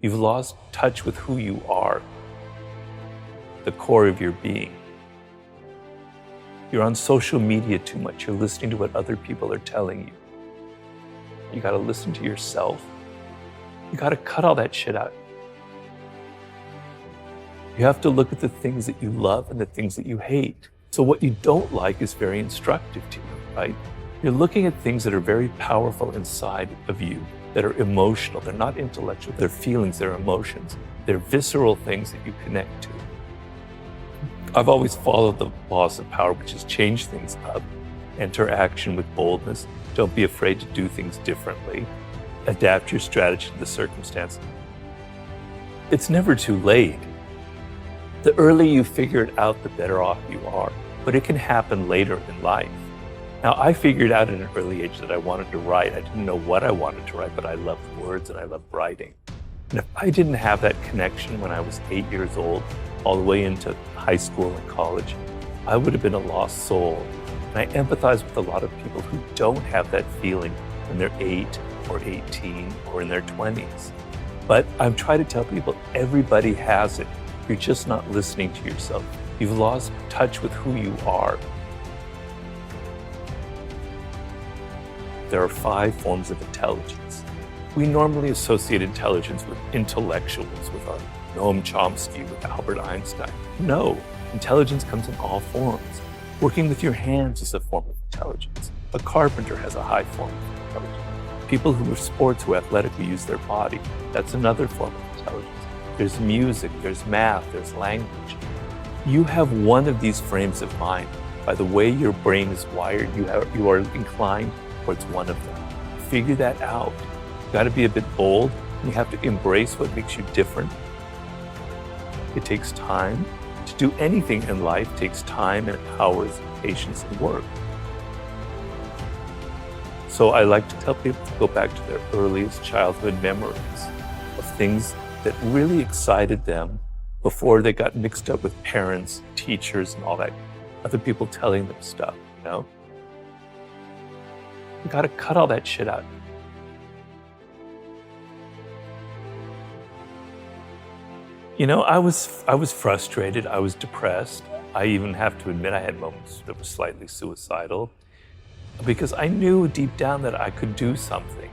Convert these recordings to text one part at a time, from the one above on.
You've lost touch with who you are, the core of your being. You're on social media too much. You're listening to what other people are telling you. You got to listen to yourself. You got to cut all that shit out. You have to look at the things that you love and the things that you hate. So what you don't like is very instructive to you, right? You're looking at things that are very powerful inside of you, that are emotional. They're not intellectual. They're feelings, they're emotions. They're visceral things that you connect to. I've always followed the laws of power, which is change things up, enter action with boldness, don't be afraid to do things differently, adapt your strategy to the circumstance. It's never too late. The earlier you figure it out, the better off you are, but it can happen later in life. Now, I figured out at an early age that I wanted to write. I didn't know what I wanted to write, but I loved words and I loved writing. And if I didn't have that connection when I was 8 years old, all the way into high school and college, I would have been a lost soul. And I empathize with a lot of people who don't have that feeling when they're 8 or 18 or in their 20s. But I'm trying to tell people, everybody has it. You're just not listening to yourself. You've lost touch with who you are. There are 5 forms of intelligence. We normally associate intelligence with intellectuals, with Noam Chomsky, with Albert Einstein. No, intelligence comes in all forms. Working with your hands is a form of intelligence. A carpenter has a high form of intelligence. People who are sports, who athletically use their body, that's another form of intelligence. There's music, there's math, there's language. You have one of these frames of mind. By the way your brain is wired, you are inclined towards one of them. Figure that out. You got to be a bit bold, and you have to embrace what makes you different. It takes time. To do anything in life takes time and hours, patience, and work. So I like to tell people to go back to their earliest childhood memories of things that really excited them before they got mixed up with parents, teachers, and all that, other people telling them stuff, you know? You gotta cut all that shit out. You know, I was frustrated, I was depressed. I even have to admit I had moments that were slightly suicidal because I knew deep down that I could do something.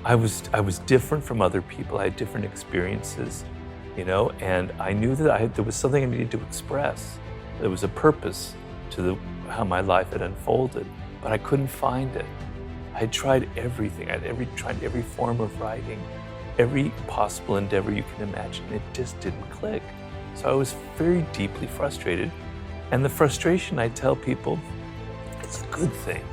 I was different from other people. I had different experiences, you know, and I knew that there was something I needed to express. There was a purpose to how my life had unfolded, but I couldn't find it. I had tried everything. I had tried every form of writing, every possible endeavor you can imagine. It just didn't click. So I was very deeply frustrated. And the frustration, I tell people, it's a good thing.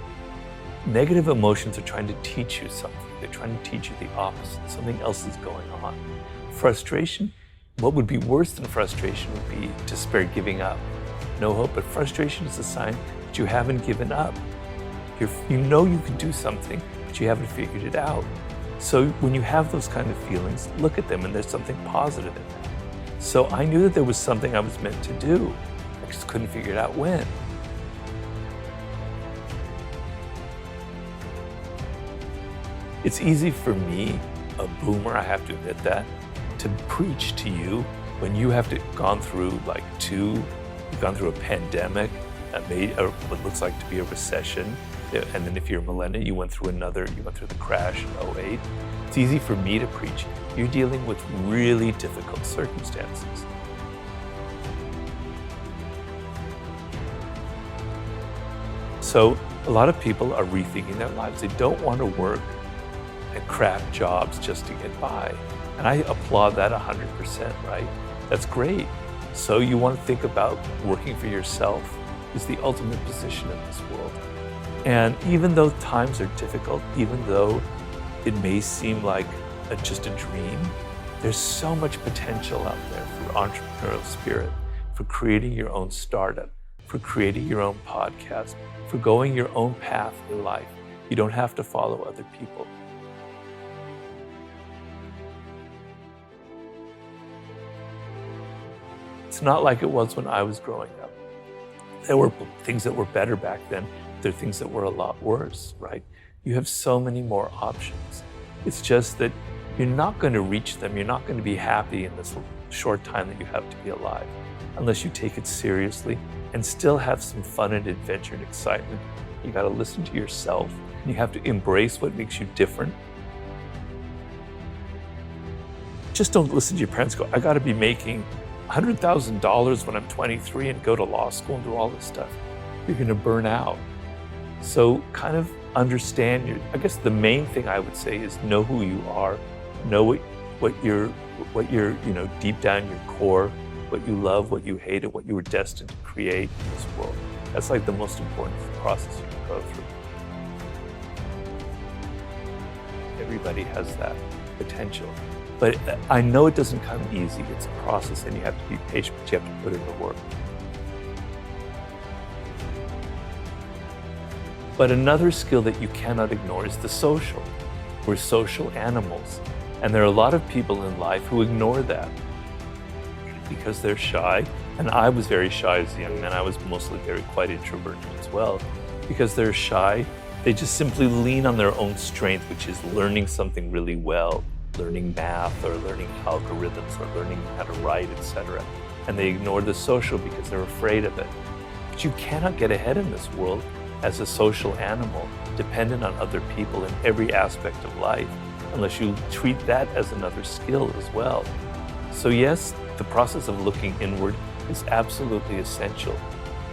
Negative emotions are trying to teach you something. They're trying to teach you the opposite. Something else is going on. Frustration, what would be worse than frustration would be despair, giving up. No hope, but frustration is a sign that you haven't given up. You know you can do something, but you haven't figured it out. So when you have those kind of feelings, look at them and there's something positive in them. So I knew that there was something I was meant to do. I just couldn't figure it out when. It's easy for me, a boomer, I have to admit that, to preach to you when you have gone through you've gone through a pandemic, what looks like to be a recession, and then if you're a millennial, you went through the crash in 08. It's easy for me to preach. You're dealing with really difficult circumstances. So a lot of people are rethinking their lives. They don't want to work at crap jobs just to get by. And I applaud that 100%, right? That's great. So you want to think about working for yourself is the ultimate position in this world. And even though times are difficult, even though it may seem like just a dream, there's so much potential out there for entrepreneurial spirit, for creating your own startup, for creating your own podcast, for going your own path in life. You don't have to follow other people. It's not like it was when I was growing up. There were things that were better back then. There are things that were a lot worse, right? You have so many more options. It's just that you're not going to reach them. You're not going to be happy in this short time that you have to be alive unless you take it seriously and still have some fun and adventure and excitement. You got to listen to yourself. You have to embrace what makes you different. Just don't listen to your parents go, I got to be making $100,000 when I'm 23 and go to law school and do all this stuff. You're going to burn out. So kind of understand I guess the main thing I would say is know who you are, know what you're deep down your core, what you love, what you hate, and what you were destined to create in this world. That's like the most important process you can go through. Everybody has that potential. But I know it doesn't come easy. It's a process and you have to be patient, but you have to put in the work. But another skill that you cannot ignore is the social. We're social animals. And there are a lot of people in life who ignore that because they're shy. And I was very shy as a young man. I was mostly quite introverted as well. Because they're shy, they just simply lean on their own strength, which is learning something really well, learning math or learning algorithms or learning how to write, etc. And they ignore the social because they're afraid of it. But you cannot get ahead in this world as a social animal, dependent on other people in every aspect of life, unless you treat that as another skill as well. So yes, the process of looking inward is absolutely essential,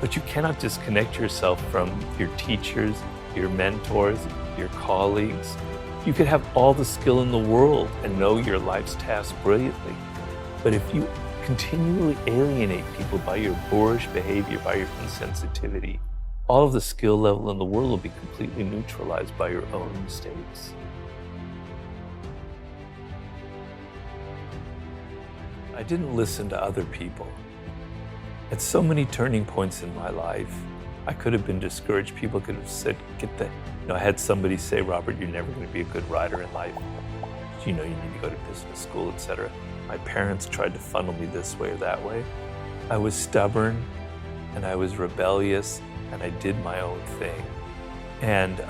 but you cannot disconnect yourself from your teachers, your mentors, your colleagues. You could have all the skill in the world and know your life's task brilliantly, but if you continually alienate people by your boorish behavior, by your insensitivity, all of the skill level in the world will be completely neutralized by your own mistakes. I didn't listen to other people. At so many turning points in my life, I could have been discouraged. People could have said, I had somebody say, Robert, you're never going to be a good writer in life. You need to go to business school, etc. My parents tried to funnel me this way or that way. I was stubborn and I was rebellious and I did my own thing. And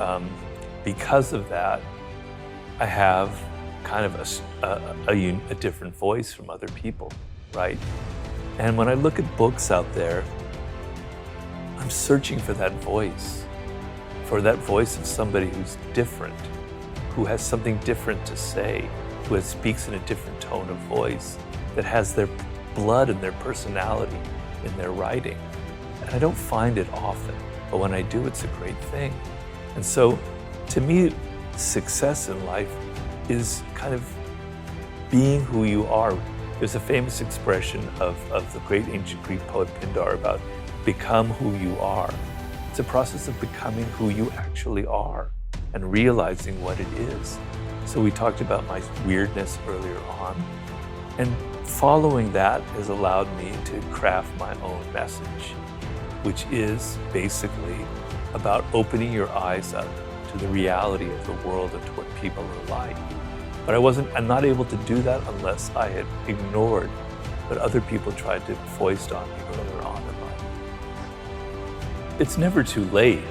because of that, I have kind of a different voice from other people, right? And when I look at books out there, I'm searching for that voice of somebody who's different, who has something different to say, who speaks in a different tone of voice, that has their blood and their personality in their writing. And I don't find it often, but when I do, it's a great thing. And so, to me, success in life is kind of being who you are. There's a famous expression of the great ancient Greek poet Pindar about become who you are. It's a process of becoming who you actually are and realizing what it is. So we talked about my weirdness earlier on, and following that has allowed me to craft my own message, which is basically about opening your eyes up to the reality of the world and to what people are like. But I'm not able to do that unless I had ignored what other people tried to foist on me earlier on in life. It's never too late.